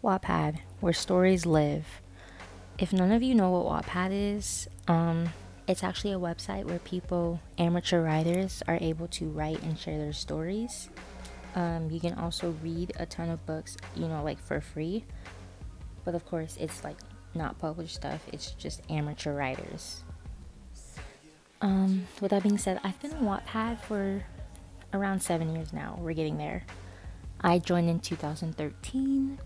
Wattpad, where stories live. If none of you know what Wattpad is, it's actually a website where people, amateur writers, are able to write and share their stories. You can also read a ton of books, like for free. But of course, it's like not published stuff, it's just amateur writers. With that being said, I've been on Wattpad for around 7 years now. We're getting there. I joined in 2013,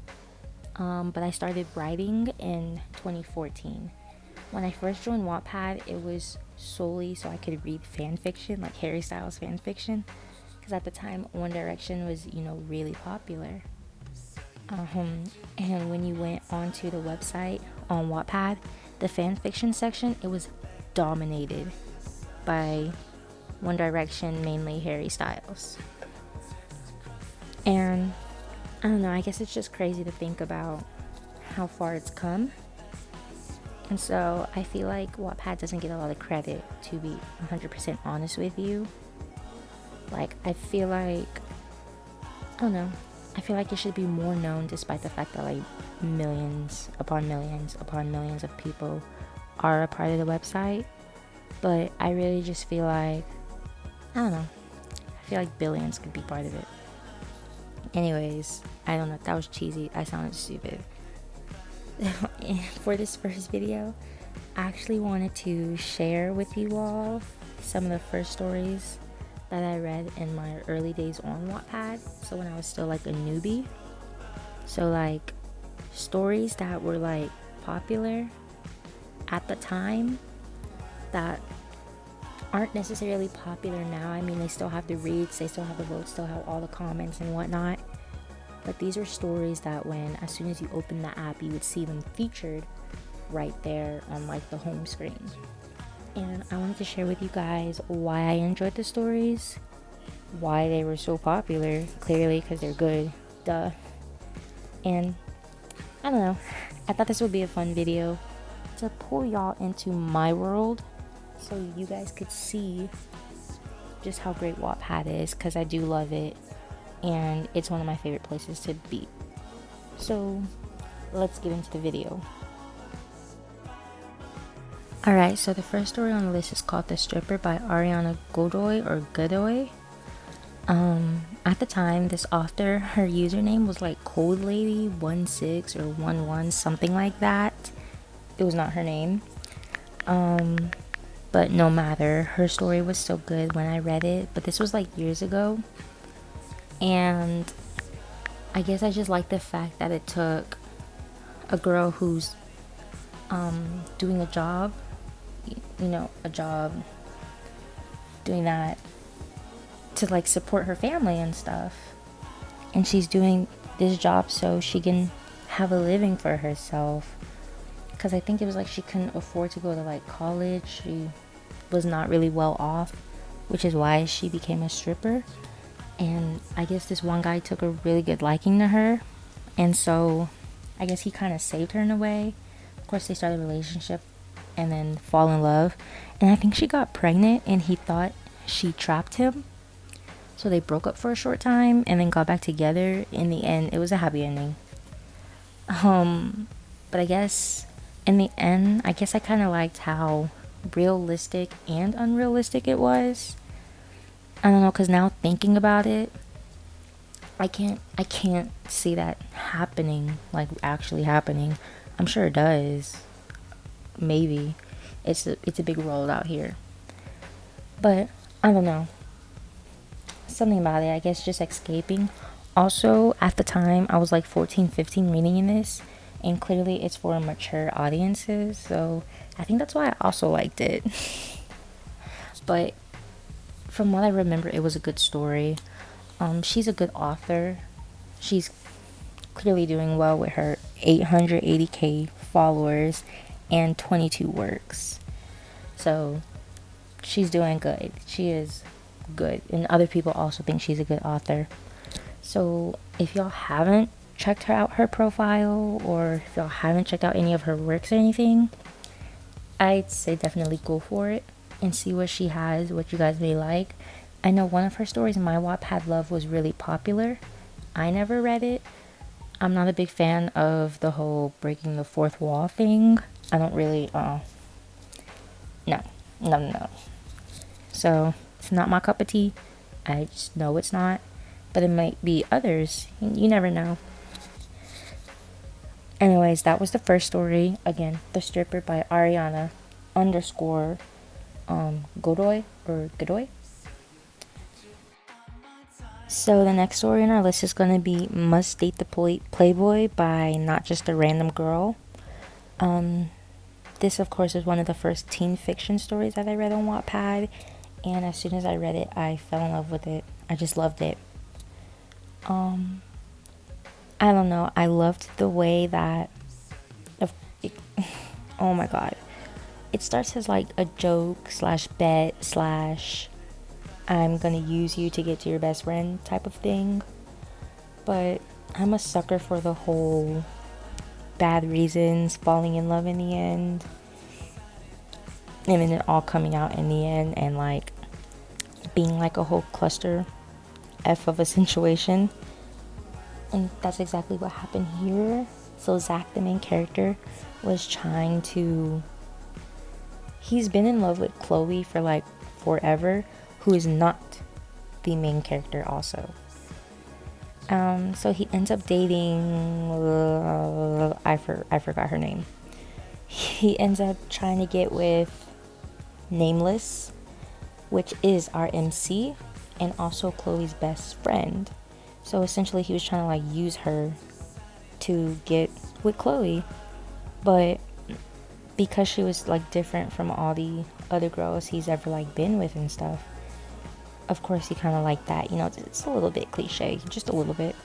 but I started writing in 2014. When I first joined Wattpad, it was solely so I could read fan fiction, like Harry Styles fan fiction, because at the time One Direction was, really popular. And when you went onto the website on Wattpad, the fan fiction section, it was dominated by One Direction, mainly Harry Styles. And I don't know, I guess it's just crazy to think about how far it's come. And so I feel like Wattpad doesn't get a lot of credit, to be 100% honest with you. Like, I feel like it should be more known, despite the fact that like millions upon millions upon millions of people are a part of the website. But I really just feel like, I feel like billions could be part of it. Anyways, I don't know, that was cheesy, I sounded stupid. For this first video, I actually wanted to share with you all some of the first stories that I read in my early days on Wattpad. So when I was still like a newbie. So like stories that were like popular at the time that aren't necessarily popular now. I mean, they still have the reads, they still have the votes, still have all the comments and whatnot. But these are stories that as soon as you open the app, you would see them featured right there on like the home screen. And I wanted to share with you guys why I enjoyed the stories, why they were so popular, clearly because they're good, duh. And I don't know, I thought this would be a fun video to pull y'all into my world so you guys could see just how great Wattpad is, because I do love it and it's one of my favorite places to be. So let's get into the video. Alright, so the first story on the list is called The Stripper by Ariana Godoy or Godoy. At the time, this author, her username was like Cold Lady 16 or 11, something like that. It was not her name. But no matter, her story was so good when I read it, but this was like years ago. And I guess I just like the fact that it took a girl who's doing a job, doing that to like support her family and stuff. And she's doing this job so she can have a living for herself. Because I think it was like she couldn't afford to go to like college. She was not really well off, which is why she became a stripper. And I guess this one guy took a really good liking to her, and so I guess he kind of saved her in a way. Of course, they started a relationship and then fall in love, and I think she got pregnant and he thought she trapped him, so they broke up for a short time and then got back together. In the end, it was a happy ending. But I guess in the end, I kind of liked how realistic and unrealistic it was. I don't know, because now thinking about it, I can't see that happening, like actually happening. I'm sure it does. Maybe. It's a big world out here. But I don't know. Something about it, I guess just escaping. Also, at the time, I was like 14, 15 reading in this, and clearly it's for mature audiences, so I think that's why I also liked it. But from what I remember, it was a good story. She's a good author. She's clearly doing well with her 880k followers and 22 works. So she's doing good. She is good. And other people also think she's a good author. So if y'all haven't checked her profile, or if y'all haven't checked out any of her works or anything, I'd say definitely go for it and see what she has, what you guys may like. I know one of her stories, My Wattpad Love, was really popular. I never read it. I'm not a big fan of the whole breaking the fourth wall thing. I don't really, no, no. So it's not my cup of tea. I just know it's not. But it might be others. You never know. Anyways, that was the first story. Again, The Stripper by Ariana underscore Godoy or Godoy. So the next story on our list is going to be Must Date the Playboy by Not Just a Random Girl. This, of course, is one of the first teen fiction stories that I read on Wattpad. And as soon as I read it, I fell in love with it. I just loved it. I don't know. I loved the way that... It, oh my god. It starts as like a joke slash bet slash I'm gonna use you to get to your best friend type of thing. But I'm a sucker for the whole bad reasons, falling in love in the end, and then it all coming out in the end and like being like a whole cluster F of a situation. And that's exactly what happened here. So Zach, the main character, was trying to... He's been in love with Chloe for like forever, who is not the main character also. So he ends up dating... I forgot her name. He ends up trying to get with Nameless, which is our MC, and also Chloe's best friend. So essentially he was trying to like use her to get with Chloe, but because she was like different from all the other girls he's ever like been with and stuff, of course he kind of liked that, you know. It's a little bit cliche, just a little bit,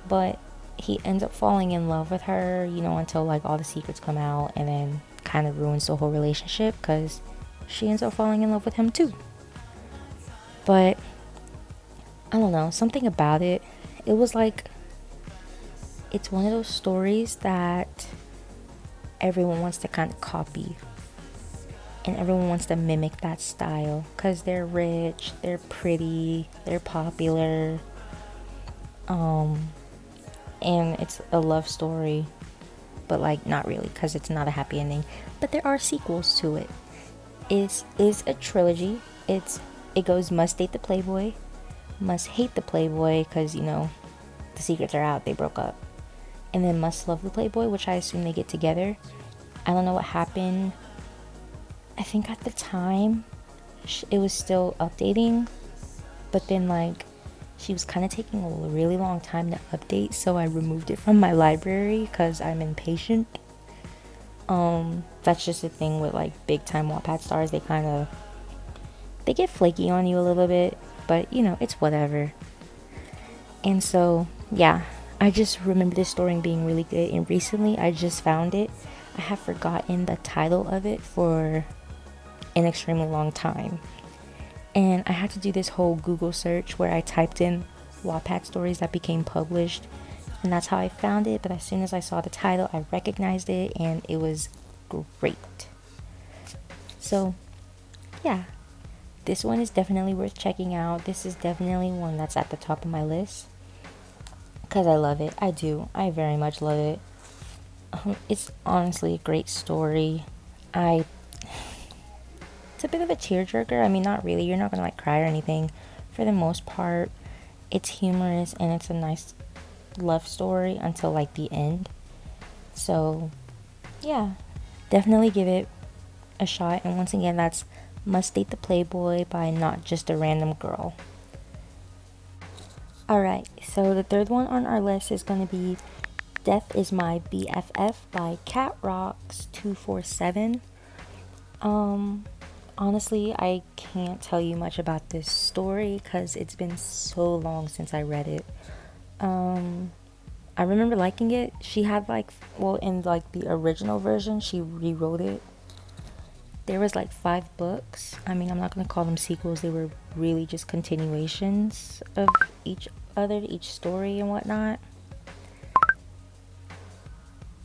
but he ends up falling in love with her, you know, until like all the secrets come out, and then kind of ruins the whole relationship because she ends up falling in love with him too. But I don't know, something about it, it was like, it's one of those stories that everyone wants to kind of copy, and everyone wants to mimic that style because they're rich, they're pretty, they're popular, and it's a love story, but like not really because it's not a happy ending. But there are sequels to it. It is a trilogy. It goes Must Date the Playboy, Must Hate the Playboy because, you know, the secrets are out, they broke up, and then Must Love the Playboy, which I assume they get together. I don't know what happened. I think at the time it was still updating, but then like she was kind of taking a really long time to update, so I removed it from my library because I'm impatient. That's just the thing with like big time Wattpad stars. They get flaky on you a little bit, but you know, it's whatever. And so yeah, I just remember this story being really good, and recently I just found it. I have forgotten the title of it for an extremely long time, and I had to do this whole Google search where I typed in Wattpad stories that became published, and that's how I found it. But as soon as I saw the title, I recognized it, and it was great. So yeah, this one is definitely worth checking out. This is definitely one that's at the top of my list because I love it. I very much love it. It's honestly a great story. It's a bit of a tearjerker. I mean, not really. You're not gonna like cry or anything. For the most part, it's humorous and it's a nice love story until like the end. So yeah, definitely give it a shot. And once again, that's Must Date the Playboy by Not Just a Random Girl. Alright, so the third one on our list is going to be Death is My BFF by CatRocks247. Honestly, I can't tell you much about this story because it's been so long since I read it. I remember liking it. She had like, well, in like the original version, she rewrote it. There was like 5 books. I mean, I'm not going to call them sequels. They were really just continuations of each story and whatnot.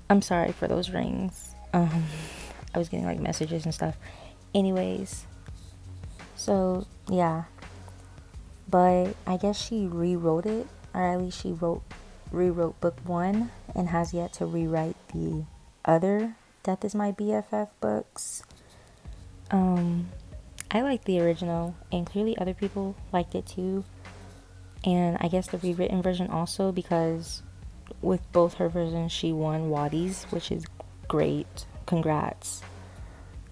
I'm sorry for those rings. I was getting like messages and stuff. Anyways, so yeah. But I guess she rewrote it, or at least she wrote rewrote book 1 and has yet to rewrite the other Death is My BFF books. I like the original, and clearly other people liked it too. And I guess the rewritten version also, because with both her versions she won Waddies, which is great. Congrats.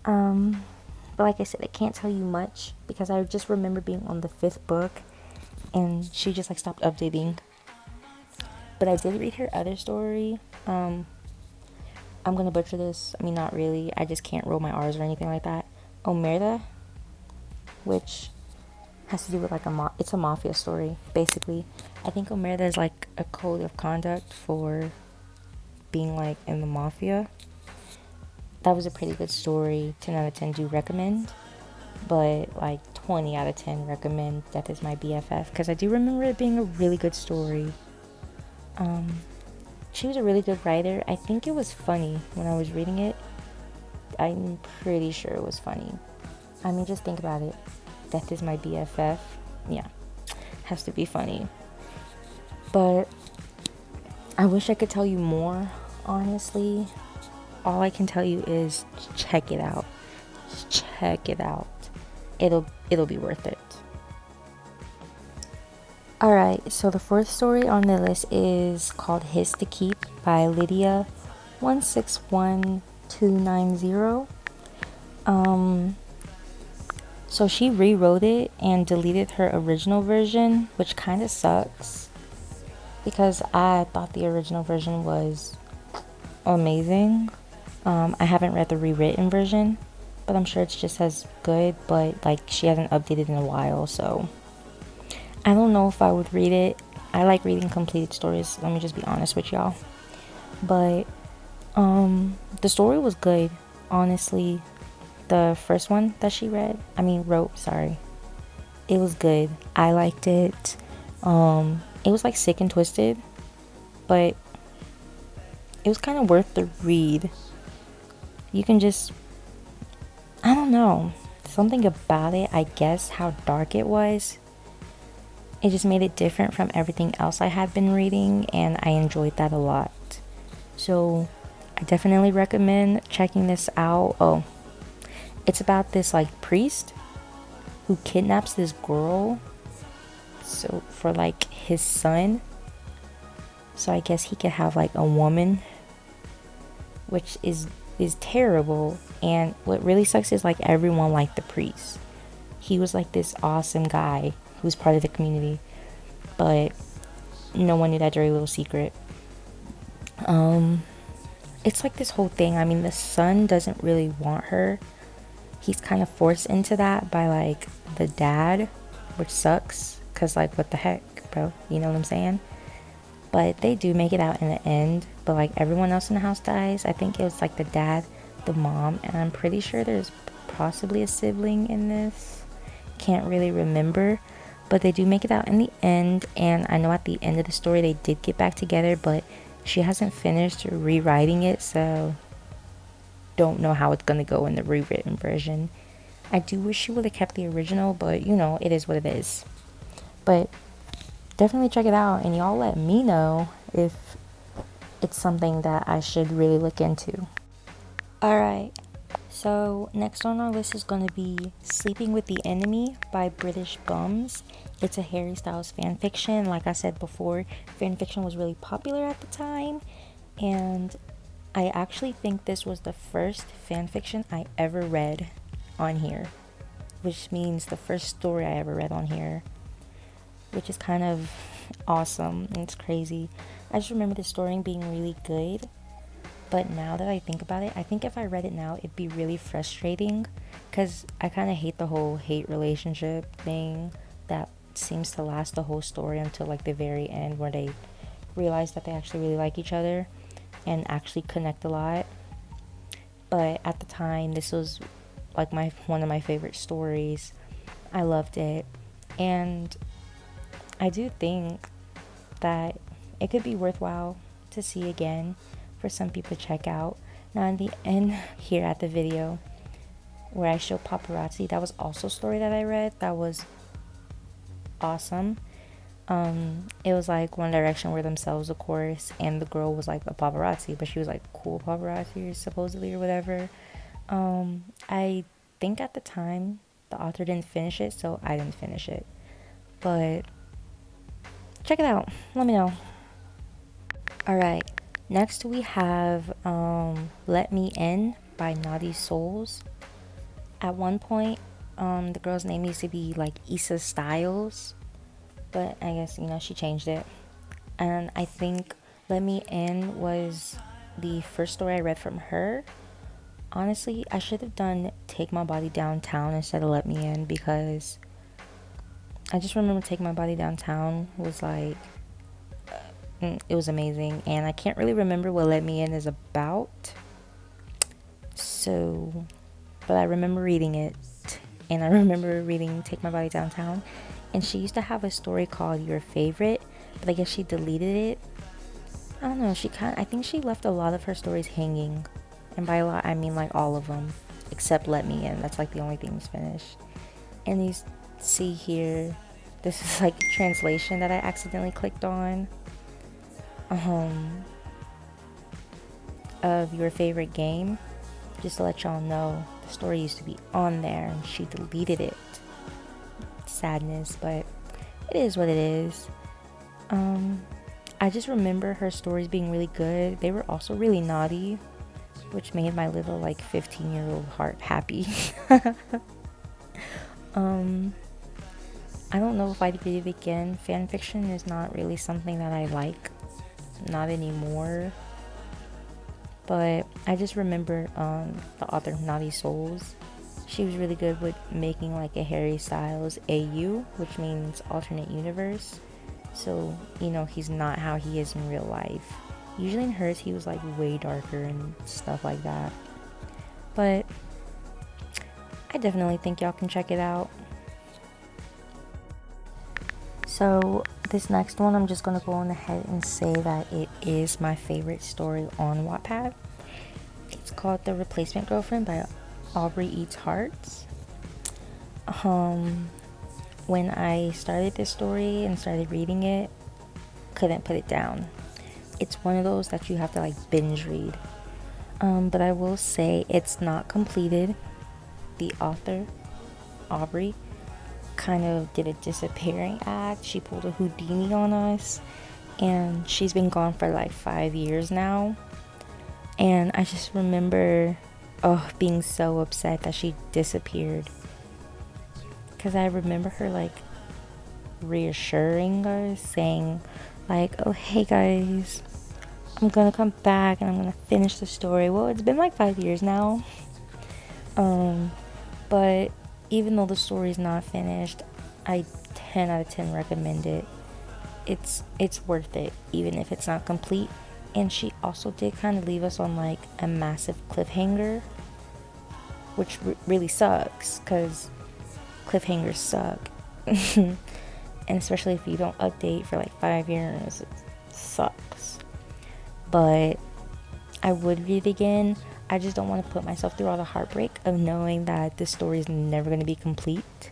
But like I said, I can't tell you much because I just remember being on the 5th book and she just like stopped updating. But I did read her other story. I'm gonna butcher this. I mean, not really. I just can't roll my R's or anything like that. Omerta, which has to do with like it's a mafia story, basically. I think Omerta is like a code of conduct for being like in the mafia. That was a pretty good story. 10 out of 10 do recommend. But like 20 out of 10 recommend Death is My BFF, because I do remember it being a really good story. She was a really good writer. I think it was funny when I was reading it. I'm pretty sure it was funny. I mean, just think about it. Death is My BFF. Yeah, has to be funny. But I wish I could tell you more, honestly. All I can tell you is check it out. Just check it out. It'll be worth it. Alright, so the 4th story on the list is called His to Keep by Lydia 161290. So she rewrote it and deleted her original version, which kind of sucks because I thought the original version was amazing. I haven't read the rewritten version, but I'm sure it's just as good, but like she hasn't updated in a while, so I don't know if I would read it. I like reading completed stories, let me just be honest with y'all. But the story was good, honestly. The first one that she wrote, it was good. I liked it. It was like sick and twisted, but it was kind of worth the read. You can just, I don't know, something about it, I guess, how dark it was. It just made it different from everything else I had been reading, and I enjoyed that a lot. So I definitely recommend checking this out. Oh, it's about this like priest who kidnaps this girl, so for like his son, so I guess he could have like a woman, which is terrible. And what really sucks is like everyone liked the priest. He was like this awesome guy who was part of the community, but no one knew that dirty little secret. It's like this whole thing. I mean, the son doesn't really want her. He's kind of forced into that by like the dad, which sucks, because like what the heck, bro, you know what I'm saying? But they do make it out in the end, but like everyone else in the house dies. I think it was like the dad, the mom, and I'm pretty sure there's possibly a sibling in this. Can't really remember, but they do make it out in the end. And I know at the end of the story they did get back together, but she hasn't finished rewriting it, so don't know how it's gonna go in the rewritten version. I do wish she would have kept the original, but you know, it is what it is. But definitely check it out, and y'all let me know if it's something that I should really look into. Alright, so next on our list is going to be Sleeping with the Enemy by British Bums. It's a Harry Styles fanfiction. Like I said before, fanfiction was really popular at the time, and I actually think this was the first fanfiction I ever read on here, which means the first story I ever read on here, which is kind of awesome and it's crazy. I just remember the story being really good, but now that I think about it, I think if I read it now, it'd be really frustrating, because I kind of hate the whole hate relationship thing that seems to last the whole story until like the very end, where they realize that they actually really like each other and actually connect a lot. But at the time, this was like one of my favorite stories. I loved it, and I do think that it could be worthwhile to see again for some people to check out. Now in the end here at the video where I show Paparazzi, that was also a story that I read that was awesome. It was like One Direction were themselves, of course, and the girl was like a paparazzi, but she was like cool paparazzi supposedly or whatever. I think at the time the author didn't finish it, so I didn't finish it. But check it out. Let me know. All right. Next we have Let Me In by Naughty Souls. At one point, the girl's name used to be like Issa Styles, but I guess, she changed it. And I think Let Me In was the first story I read from her. Honestly, I should have done Take My Body Downtown instead of Let Me In, because I just remember Take My Body Downtown was like, it was amazing. And I can't really remember what Let Me In is about. So, but I remember reading it. And I remember reading Take My Body Downtown. And she used to have a story called Your Favorite, but I guess she deleted it. I don't know, I think she left a lot of her stories hanging. And by a lot, I mean like all of them, except Let Me In. That's like the only thing that's finished. And you see here, this is like a translation that I accidentally clicked on. Of Your Favorite Game. Just to let y'all know, the story used to be on there and she deleted it. Sadness, but it is what it is. I just remember her stories being really good. They were also really naughty, which made my little like 15-year-old heart happy. I don't know if I'd read it again. Fan fiction is not really something that I like, not anymore. But I just remember the author Naughty Souls. She was really good with making like a Harry Styles AU, which means alternate universe. So, he's not how he is in real life. Usually in hers, he was like way darker and stuff like that. But I definitely think y'all can check it out. So this next one, I'm just going to go on ahead and say that it is my favorite story on Wattpad. It's called The Replacement Girlfriend by Aubrey Eats Hearts. When I started this story and started reading it, couldn't put it down. It's one of those that you have to like binge read. But I will say it's not completed. The author, Aubrey, kind of did a disappearing act. She pulled a Houdini on us, and she's been gone for like 5 years now. And I just remember being so upset that she disappeared, because I remember her like reassuring us, saying like, oh hey guys, I'm gonna come back and I'm gonna finish the story. Well, it's been like 5 years now. But even though the story's not finished, I 10 out of 10 recommend it. It's worth it, even if it's not complete. And she also did kind of leave us on like a massive cliffhanger, which really sucks, because cliffhangers suck. And especially if you don't update for like 5 years, it sucks. But I would read it again. I just don't want to put myself through all the heartbreak of knowing that this story is never going to be complete.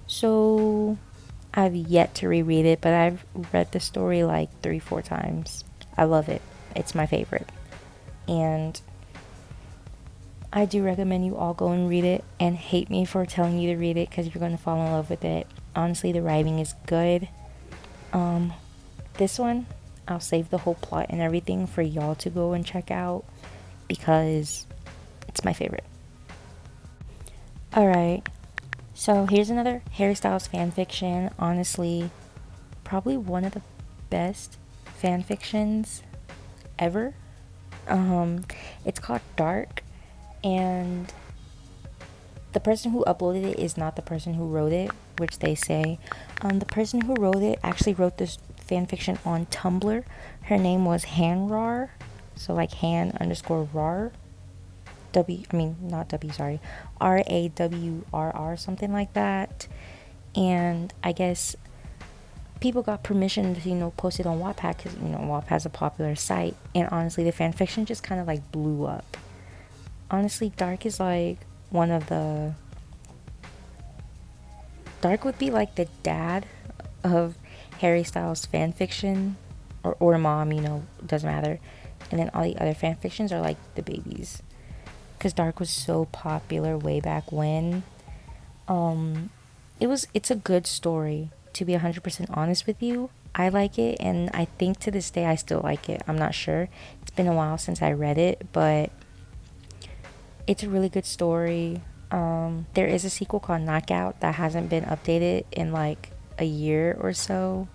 So I've yet to reread it, but I've read the story like 3-4 times. I love it. It's my favorite. And I do recommend you all go and read it, and hate me for telling you to read it, because you're going to fall in love with it. Honestly, the writing is good. This one, I'll save the whole plot and everything for y'all to go and check out, because it's my favorite. Alright, so here's another Harry Styles fanfiction. Honestly, probably one of the best fanfictions ever. It's called Dark, and the person who uploaded it is not the person who wrote it, which they say. The person who wrote it actually wrote this fanfiction on Tumblr. Her name was Hanrar, so like Han_rar. RAWRR, something like that. And I guess people got permission to, post it on Wattpad, because, Wattpad's a popular site. And honestly, the fanfiction just kind of like blew up. Honestly, Dark is like Dark would be like the dad of Harry Styles fan fiction, or mom, you know, doesn't matter. And then all the other fan fictions are like the babies. Because Dark was so popular way back when. It's a good story, to be 100% honest with you. I like it, and I think to this day I still like it. I'm not sure. It's been a while since I read it, but it's a really good story. There is a sequel called Knockout that hasn't been updated in like a year or so.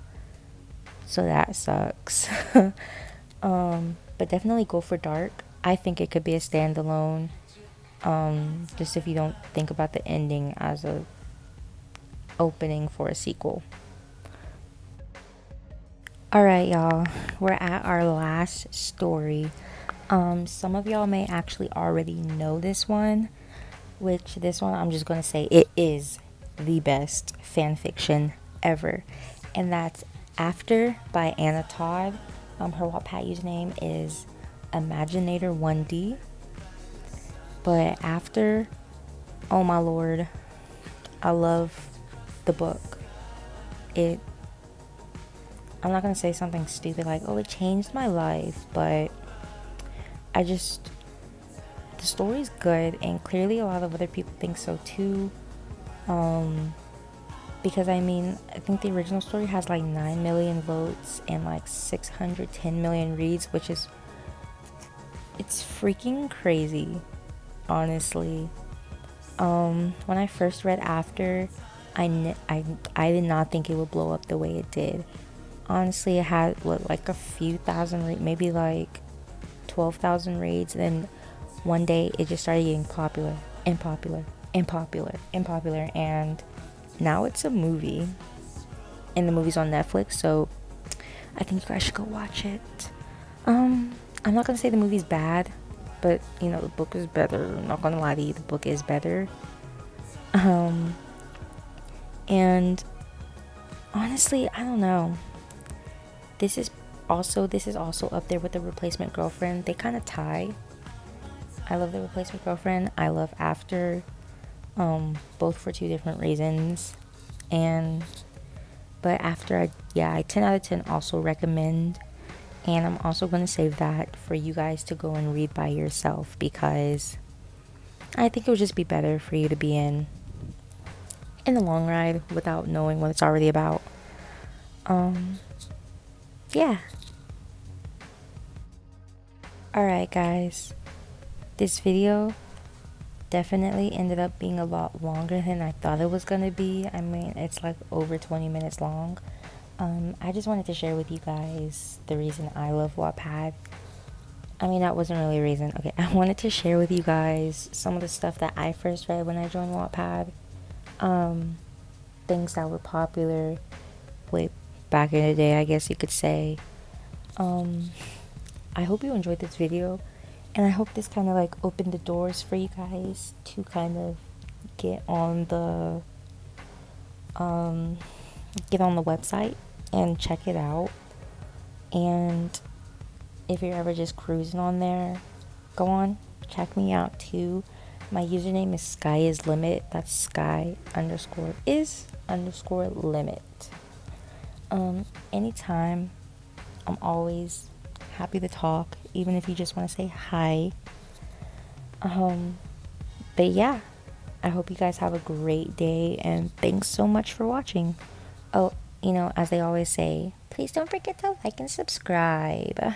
So that sucks. But definitely go for Dark. I think it could be a standalone. Just if you don't think about the ending as a opening for a sequel. Alright, y'all. We're at our last story. Some of y'all may actually already know this one, which this one I'm just gonna say it is the best fan fiction ever. And that's After by Anna Todd. Her Wattpad username is Imaginator1D. But After, oh my lord, I love the book. I'm not gonna say something stupid like, oh, it changed my life, but the story's good, and clearly a lot of other people think so too. Because I mean, I think the original story has like 9 million votes and like 610 million reads, which is, it's freaking crazy, honestly. When I first read After, I did not think it would blow up the way it did. Honestly, it had like a few thousand, maybe like 12,000 reads, and then one day it just started getting popular and popular and popular and popular, and now it's a movie, and the movie's on Netflix, so I think you guys should go watch it. I'm not gonna say the movie's bad, but you know, the book is better. I'm not gonna lie to you, the book is better. And honestly, I don't know. This is also up there with The Replacement Girlfriend. They kind of tie. I love The Replacement Girlfriend. I love After. Both for two different reasons. But After, I 10 out of 10 also recommend. And I'm also going to save that for you guys to go and read by yourself, because I think it would just be better for you to be in the long ride without knowing what it's already about. Yeah. Alright, guys. This video definitely ended up being a lot longer than I thought it was gonna be. I mean, it's like over 20 minutes long. I just wanted to share with you guys the reason I love Wattpad. I mean, that wasn't really a reason. Okay, I wanted to share with you guys some of the stuff that I first read when I joined Wattpad. Things that were popular way back in the day, I guess you could say. I hope you enjoyed this video, and I hope this kind of like opened the doors for you guys to kind of get on the website and check it out. And if you're ever just cruising on there, go on, check me out too. My username is skyislimit. That's sky_is_limit. Anytime, I'm always happy to talk, even if you just want to say hi. But yeah, I hope you guys have a great day, and thanks so much for watching. Oh, you know, as they always say, please don't forget to like and subscribe.